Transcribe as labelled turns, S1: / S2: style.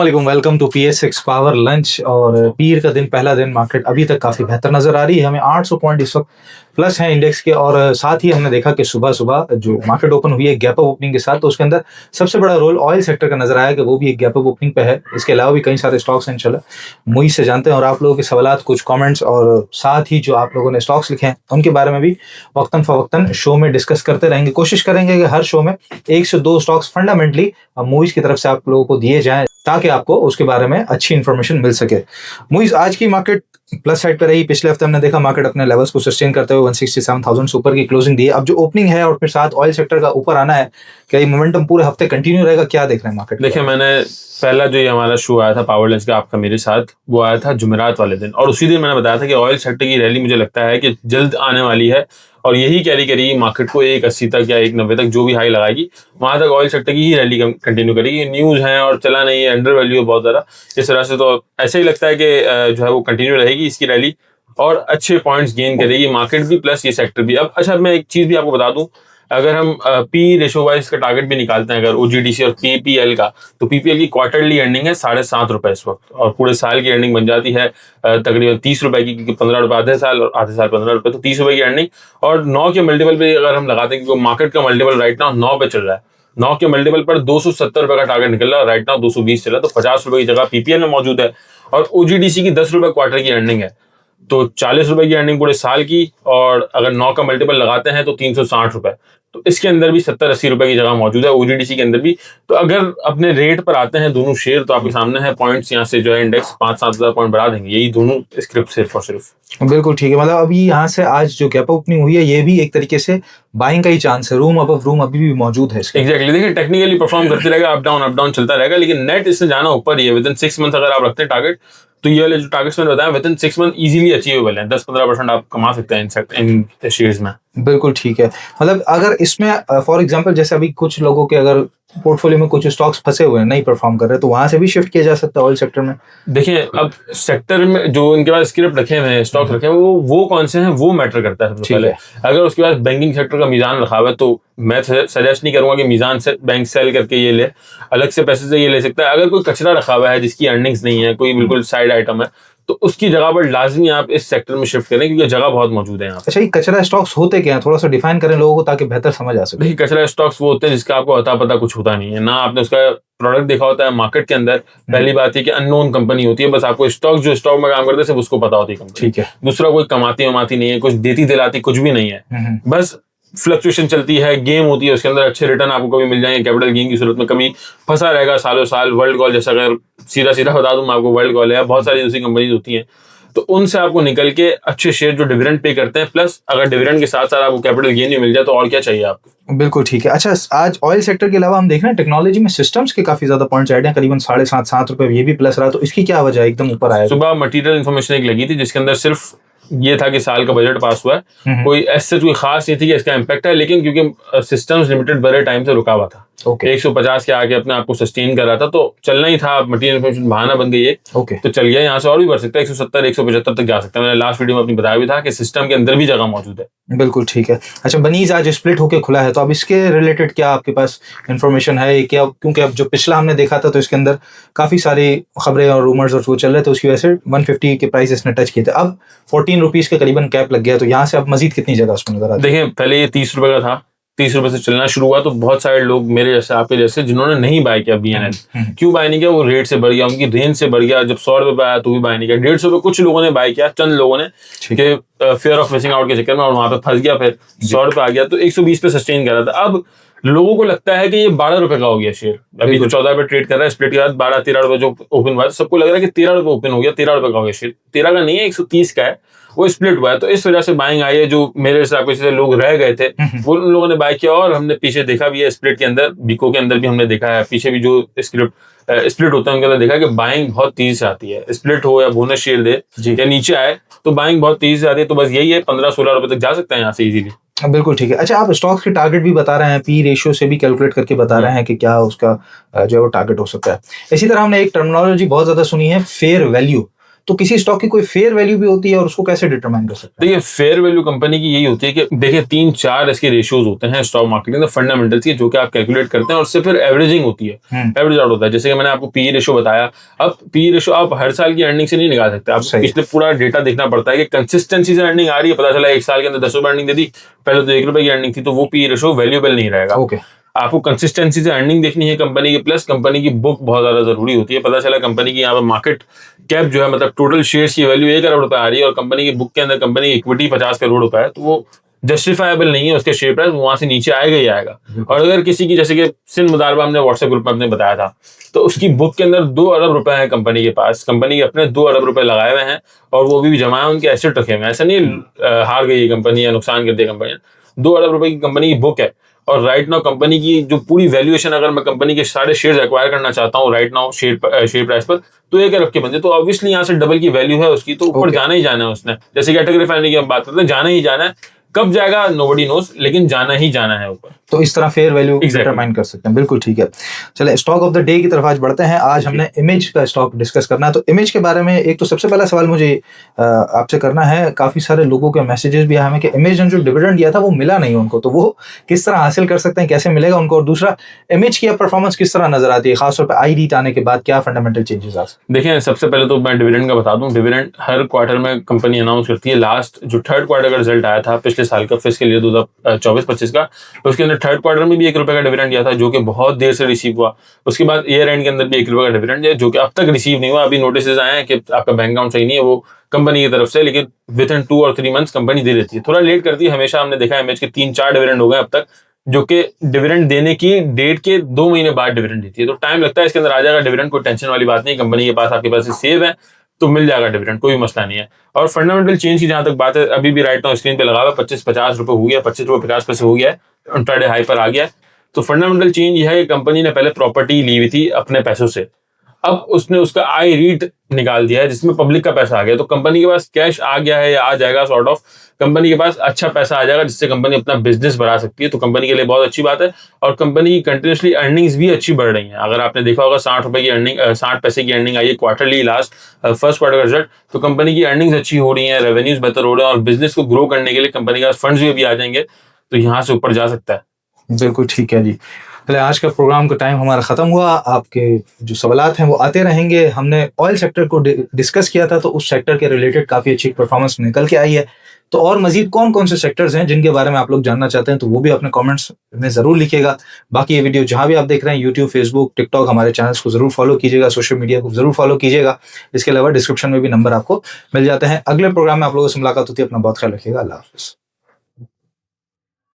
S1: वालेकुम, welcome to PS6 power lunch. और पीर का दिन, पहला दिन, मार्केट अभी तक काफ़ी बेहतर नज़र आ रही है। हमें 800 पॉइंट इस वक्त प्लस है इंडेक्स के। और साथ ही हमने देखा कि सुबह सुबह जो मार्केट ओपन हुई है गैप अप ओपनिंग के साथ, तो उसके अंदर सबसे बड़ा रोल ऑयल सेक्टर का नजर आया कि वो भी एक गैप अप ओपनिंग पे है। इसके अलावा भी कई सारे स्टॉक्स हैं। इंशाल्लाह मुझ से जानते हैं और आप लोगों के सवालात, कुछ कमेंट्स और साथ ही जो आप लोगों ने स्टॉक्स लिखे हैं उनके बारे में भी वक्तन फवक्तन शो में डिस्कस करते रहेंगे। कोशिश करेंगे कि हर शो में 1 से 2 स्टॉक्स फंडामेंटली मूवीज की तरफ से आप लोगों को दिए जाएं ताकि आपको उसके बारे में अच्छी इंफॉर्मेशन मिल सके। मूवीज आज की मार्केट प्लस साइड पे रही। पिछले हफ्ते हमने देखा मार्केट अपने लेवल्स को सस्टेन करते हुए 167,000 से ऊपर की क्लोजिंग दी है। अब जो ओपनिंग है और फिर साथ ऑयल सेक्टर का ऊपर आना है, क्या ये मोमेंटम पूरे हफ्ते कंटिन्यू रहेगा? क्या देख रहे हैं मार्केट?
S2: देखिए, मैंने पहला जो ये हमारा शो आया था पावर लंच का आपका मेरे साथ, वो आया था जुमेरात वाले दिन, और उसी दिन मैंने बताया था कि ऑयल सेक्टर की रैली मुझे लगता है कि जल्द आने वाली है और यही कैरी करेगी मार्केट को 180 तक या 190 तक, जो भी हाई लगाएगी वहां तक ऑयल सेक्टर की ही रैली कंटिन्यू करेगी। न्यूज है और चला नहीं है, अंडर वैल्यू है बहुत ज़्यादा, इस तरह से तो ऐसे ही लगता है कि जो है वो कंटिन्यू रहेगी इसकी रैली और अच्छे पॉइंट्स गेन करेगी मार्केट भी प्लस ये सेक्टर भी। अब अच्छा, मैं एक चीज़ भी आपको बता दूं, अगर हम पी रेशो वाइज का टारगेट भी निकालते हैं अगर OGDC और PPL का, तो PPL की क्वार्टरली अर्निंग है 7.5 रुपए इस वक्त, और पूरे साल की अर्निंग बन जाती है तकरीबन 30 रुपए की, क्योंकि 15 रुपए आधे साल और आधे साल 15 रुपए, तो 30 रुपए की अर्निंग। और 9 के मल्टीपल पे अगर हम लगाते हैं, क्योंकि मार्केट का मल्टीपल राइट नाउ 9 पे चल रहा है, 9 के मल्टीपल पर 270 रुपए का टारगेट निकल रहा है, राइट नाउ 220 चल रहा है, तो 50 रुपए की जगह PPL में मौजूद है। और OGDC की 10 रुपए क्वार्टर की अर्निंग है, तो 40 रुपए की अर्निंग पूरे साल की, और अगर 9 का मल्टीपल लगाते हैं तो 360 रुपए, तो इसके अंदर भी 70-80 रुपए की जगह मौजूद है OGDC के अंदर भी। तो अगर अपने रेट पर आते हैं दोनों शेयर, तो आपके सामने है पॉइंट्स, यहाँ से जो है इंडेक्स 5-7 हज़ार पॉइंट बढ़ा देंगे, यही दोनों स्क्रिप्ट सिर्फ और सिर्फ।
S1: बिल्कुल ठीक है। मतलब अभी यहाँ से आज जो गैप ओपनिंग हुई है ये भी एक तरीके से बाइंग का ही चांस है। रूम अबव रूम अभी भी मौजूद है इसका।
S2: एग्जैक्टली, देखिए टेक्निकली परफॉर्म करते रहेगा, अप डाउन चलता रहेगा, लेकिन नेट इससे जाना ऊपर ही है। विद इन 6 मंथ अगर आप रखते हैं टारगेट, तो ये वाले जो टारगेट्स मैंने बताया with in 6 month easily achievable है। 10-15% आप कमा सकते हैं इन शेयर्स में।
S1: बिल्कुल ठीक है। मतलब अगर इसमें फॉर एग्जांपल जैसे अभी कुछ लोगों के अगर पोर्टफोलियो में कुछ स्टॉक्स फंसे हुए हैं, नहीं परफॉर्म कर रहे, तो वहां से भी शिफ्ट किया जा सकता है ऑयल सेक्टर में।
S2: देखिए, अब सेक्टर में जो इनके पास स्क्रिप्ट रखे हुए हैं, स्टॉक्स रखे हैं, वो कौन से हैं वो मैटर करता है सबसे पहले। अगर उसके पास बैंकिंग सेक्टर का मीजान रखा हुआ है, तो मैं सजेस्ट नहीं करूंगा कि मीजान से बैंक सेल करके ये ले, अलग से पैसे से ये ले सकता है। अगर कोई कचरा रखा हुआ है जिसकी अर्निंग्स नहीं है, कोई बिल्कुल साइड आइटम है, तो उसकी जगह पर लाजमी आप इस सेक्टर में शिफ्ट करें, क्योंकि जगह बहुत मौजूद है यहाँ पे।
S1: अच्छा, ये कचरा स्टॉक्स होते क्या हैं? थोड़ा सा डिफाइन करें लोगों को ताकि बेहतर समझ आ सके।
S2: देखिए, कचरा स्टॉक्स वो होते हैं जिसका आपको अता पता कुछ होता नहीं है, ना आपने उसका प्रोडक्ट देखा होता है मार्केट के अंदर। पहली बात है कि अननोन कंपनी होती है, बस आपको जो स्टॉक में काम करते हैं सिर्फ उसको पता होती है कंपनी।
S1: ठीक है।
S2: दूसरा, कोई कमाती वमाती नहीं है, कुछ देती दिलाती कुछ भी नहीं है, बस फ्लक्चुएशन चलती है, गेम होती है, उसके अंदर अच्छे रिटर्न आपको कभी मिल जाएंगे, कैपिटल गेन की सूरत में कभी फंसा रहेगा सालों साल। वर्ल्ड कॉल जैसा, अगर सीधा सीधा बता दूं मैं आपको, वर्ल्ड कॉल है, बहुत सारी दूसरी कंपनीज होती हैं, तो उनसे आपको निकल के अच्छे शेयर जो डिविडेंड पे करते हैं, प्लस अगर डिविडेंड के साथ साथ आपको कैपिटल गेन भी मिल जाए, तो और क्या चाहिए आपको।
S1: बिल्कुल ठीक है। अच्छा, आज ऑयल सेक्टर के अलावा हम देख रहे हैं टेक्नोलॉजी में सिस्टम्स के काफी ज्यादा पॉइंट्स ऐड हैं, करीबन 7.5 रुपए, ये भी प्लस रहा, तो इसकी क्या वजह है एकदम ऊपर आया?
S2: सुबह मटेरियल इन्फॉर्मेशन एक लगी थी जिसके अंदर सिर्फ ये था कि साल का बजट पास हुआ है, कोई ऐसे कोई खास नहीं थी कि इसका इम्पैक्ट है, लेकिन क्योंकि सिस्टम्स लिमिटेड बड़े टाइम से रुका हुआ था, 150 के आगे अपने आप को सस्टेन कर रहा था, तो चलना ही था। मटेरियल इन्फॉर्मेशन बहाना बन गई है, तो चल गया, यहाँ से और भी बढ़ सकता है, 170-175 तक जा सकता है। मैंने लास्ट वीडियो में अपनी बताया भी था कि सिस्टम के अंदर भी जगह मौजूद है।
S1: बिल्कुल ठीक है। अच्छा, बनीज आज स्प्लिट होकर खुला है, तो अब इसके रिलेटेड क्या आपके पास इंफॉर्मेशन है क्या? क्योंकि अब जो पिछला हमने देखा था तो इसके अंदर काफी सारी खबरें और रूमर्स और वो चल रहे थे, उसकी वजह से 150 के प्राइस इसने टच किए थे। अब 14 रुपीज के करीबन कैप लग गया, तो यहाँ से अब मजीद कितनी जगह उसमें नजर आती है?
S2: देखिए, पहले ये 30 रुपए का था, 30 रुपए से चलना शुरू हुआ, तो बहुत सारे लोग मेरे जैसे आपके जैसे जिन्होंने नहीं बाय किया BNL, क्यों बाय नहीं किया? वो रेट से बढ़ गया, उनकी रेंज से बढ़ गया। जब 100 रुपए पे आया तो भी बाय नहीं किया, 150 रुपए कुछ लोगों ने बाय किया, चंद लोगों ने, कि फियर ऑफ मिसिंग आउट के चक्कर में, और वहां पे फंस गया, फिर 100 रुपए आ गया, तो 120 पे सस्टेन कर रहा था। अब लोगों को लगता है कि ये 12 रुपए का हो गया शेयर, अभी जो 14 पे ट्रेड कर रहा है, स्प्लिट के बाद 12-13 रुपए जो ओपन हुआ है, सबको लग रहा है कि 13 रुपए ओपन हो गया, 13 रुपए का हो गया शेयर। 13 का नहीं है, 130 का है, वो स्प्लिट हुआ है, तो इस वजह से बाइंग आई है। जो मेरे हिसाब से लोग रह गए थे वो उन लोगों ने बाय किया, और हमने पीछे देखा भी है स्प्लिट के अंदर, बीको के अंदर भी हमने देखा है, पीछे भी जो स्प्लिट होता है उनके अंदर देखा कि बाइंग बहुत तेजी से आती है। स्प्लिट हो या बोनस शेयर दे या नीचे आए, तो बाइंग बहुत तेजी से आती है। तो बस यही है, 15-16 रुपए तक जा सकता है यहाँ से इजीली।
S1: बिल्कुल ठीक है। अच्छा, आप स्टॉक्स के टारगेट भी बता रहे हैं, पी रेशियो से भी कैलकुलेट करके बता रहे हैं कि क्या उसका जो है वो टारगेट हो सकता है। इसी तरह हमने एक टर्मिनोलॉजी बहुत ज्यादा सुनी है, फेयर वैल्यू। तो किसी स्टॉक की कोई फेयर वैल्यू भी होती है और उसको कैसे डिटरमाइन कर सकते हैं?
S2: देखिए, फेयर वैल्यू कंपनी की यही होती है कि देखिए 3-4 इसके रेशियोज होते हैं स्टॉक मार्केट में, फंडामेंटल्स के, जो कि आप कैलकुलेट करते हैं और उससे फिर एवरेजिंग होती है, एवरेज आउट होता है। जैसे कि मैंने आपको पी रेशियो बताया, अब पी रेशियो आप हर साल की अर्निंग से नहीं निकाल सकते, आप पिछले पूरा डेटा देखना पड़ता है कि कंसिस्टेंसी से अर्निंग आ रही है, पता चला एक साल के अंदर 10 रुपए अर्निंग दे दी, पहले तो 1 रुपए की अर्निंग थी, तो वो पी रेशियो वैल्यूएबल नहीं रहेगा। आपको कंसिस्टेंसी से अर्निंग देखनी है कंपनी की, प्लस कंपनी की बुक बहुत ज्यादा जरूरी होती है। पता चला कंपनी की यहाँ पर मार्केट कैप जो है, मतलब टोटल शेयर्स की वैल्यू 1 करोड़ रुपए आ रही है और कंपनी की बुक के अंदर कंपनी की इक्विटी 50 करोड़ रुपए है, तो वो जस्टिफाइबल नहीं है, उसके शेयर प्राइस वहां से नीचे आएगा ही आएगा। और अगर किसी की, जैसे कि सिंध मुदारबा हमने व्हाट्सएप ग्रुप में अपने बताया था, तो उसकी बुक के अंदर 2 अरब रुपए है कंपनी के पास, कंपनी के अपने 2 अरब रुपए लगाए हुए हैं और वो भी जमा है, उनके एसेट रखे हुए हैं। ऐसा नहीं हार गई कंपनी या नुकसान कर दी कंपनी, 2 अरब रुपए की कंपनी की बुक है। और राइट नाउ कंपनी की जो पूरी वैल्यूएशन, अगर मैं कंपनी के सारे शेयर्स एक्वायर करना चाहता हूँ राइट नाउ शेयर प्राइस पर, तो 1 अरब के बनते, तो ऑब्वियसली यहाँ से डबल की वैल्यू है उसकी, तो ऊपर जाना ही जाना है उसने। जैसे कैटेगरी रिफाइनरी की हम बात करते हैं, जाना ही जाना है, कब जाएगा नोबडी नोस, लेकिन जाना ही जाना है ऊपर।
S1: तो इस तरह फेयर वैल्यू डिटरमाइन कर सकते हैं। बिल्कुल ठीक है। चले स्टॉक ऑफ द डे की तरफ आज बढ़ते हैं। आज हमने इमेज का स्टॉक डिस्कस करना है। तो इमेज के बारे में एक तो सबसे पहला सवाल मुझे आपसे करना है, काफी सारे लोगों के मैसेजेस भी आए हमें कि इमेज ने जो डिविडेंड दिया था वो मिला नहीं उनको, तो वो किस तरह हासिल कर सकते हैं, कैसे मिलेगा उनको? और दूसरा, इमेज की परफॉर्मेंस किस तरह नजर आती है, खासतौर पर आई रीट आने के बाद क्या फंडामेंटल चेंजेस आ सकते हैं?
S2: देखिए, सबसे पहले तो मैं डिविडेंड का बता दूं। डिविडेंड हर क्वार्टर में कंपनी अनाउंस करती है। लास्ट जो थर्ड क्वार्टर का रिजल्ट आया था पिछले साल का, फिस्कल ईयर 2024-25 का, उसके अंदर थर्ड क्वार्टर में भी 1 रुपए का डिविडेंड दिया था, जो कि बहुत देर से रिसीव हुआ। उसके बाद ईयर एंड के अंदर भी 1 रुपए का डिविडेंड है, जो कि अब तक रिसीव नहीं हुआ। अभी नोटिस आए हैं कि आपका बैंक अकाउंट सही नहीं है, वो कंपनी की तरफ से, लेकिन विद इन 2 और 3 मंथ्स कंपनी दे देती है। थोड़ा लेट करती है हमेशा, हमने देखा है इमेज के 3-4 डिविडेंड हो गए अब तक, जो कि डिविडेंड देने की डेट के 2 महीने बाद डिविडेंड देती है। तो टाइम लगता है, इसके अंदर आ जाएगा डिविडेंड, कोई टेंशन वाली बात नहीं। कंपनी के पास, आपके पास सेव है तो मिल जाएगा डिविडेंड, कोई मसला नहीं है। और फंडामेंटल चेंज की जहां तक बात है, अभी भी राइट नाउ स्क्रीन पे लगा हुआ 25-50 रुपए हो गया, 25 रुपए 50 पैसे हो गया है, इंट्राडे हाई पर आ गया है। तो फंडामेंटल चेंज यह है कि कंपनी ने पहले प्रॉपर्टी ली हुई थी अपने पैसों से, अब उसने उसका आई रीट निकाल दिया है जिसमें पब्लिक का पैसा आ गया। तो कंपनी के पास कैश आ गया है या आ जाएगा, सॉर्ट ऑफ कंपनी के पास अच्छा पैसा आ जाएगा, जिससे कंपनी अपना बिजनेस बढ़ा सकती है। तो कंपनी के लिए बहुत अच्छी बात है। और कंपनी की कंटिन्यूसली अर्निंग्स भी अच्छी बढ़ रही हैं। अगर आपने देखा होगा 60 रुपए की अर्निंग, 60 पैसे की अर्निंग आई है क्वार्टरली, लास्ट फर्स्ट क्वार्टर का रिजल्ट। तो कंपनी की अर्निंग्स अच्छी हो रही है, रेवेन्यूज बेहतर हो रहे हैं और बिजनेस को ग्रो करने के लिए कंपनी के पास फंड्स भी अभी आ जाएंगे, तो यहाँ से ऊपर जा सकता है।
S1: बिल्कुल ठीक है जी। चलिए, आज का प्रोग्राम का टाइम हमारा खत्म हुआ। आपके जो सवालात हैं वो आते रहेंगे। हमने ऑयल सेक्टर को डिस्कस किया था, तो उस सेक्टर के रिलेटेड काफी अच्छी परफॉर्मेंस निकल के आई है। तो और मजीद कौन कौन से सेक्टर्स हैं जिनके बारे में आप लोग जानना चाहते हैं, तो वो भी अपने कमेंट्स में जरूर लिखिएगा। बाकी ये वीडियो जहां भी आप देख रहे हैं, यूट्यूब, फेसबुक, टिकटॉक, हमारे चैनल्स को जरूर फॉलो कीजिएगा, सोशल मीडिया को जरूर फॉलो कीजिएगा। इसके अलावा डिस्क्रिप्शन में भी नंबर आपको मिल जाते हैं। अगले प्रोग्राम में आप लोगों से मुलाकात होती है। अपना बहुत ख्याल रखिएगा। अल्लाह हाफिज।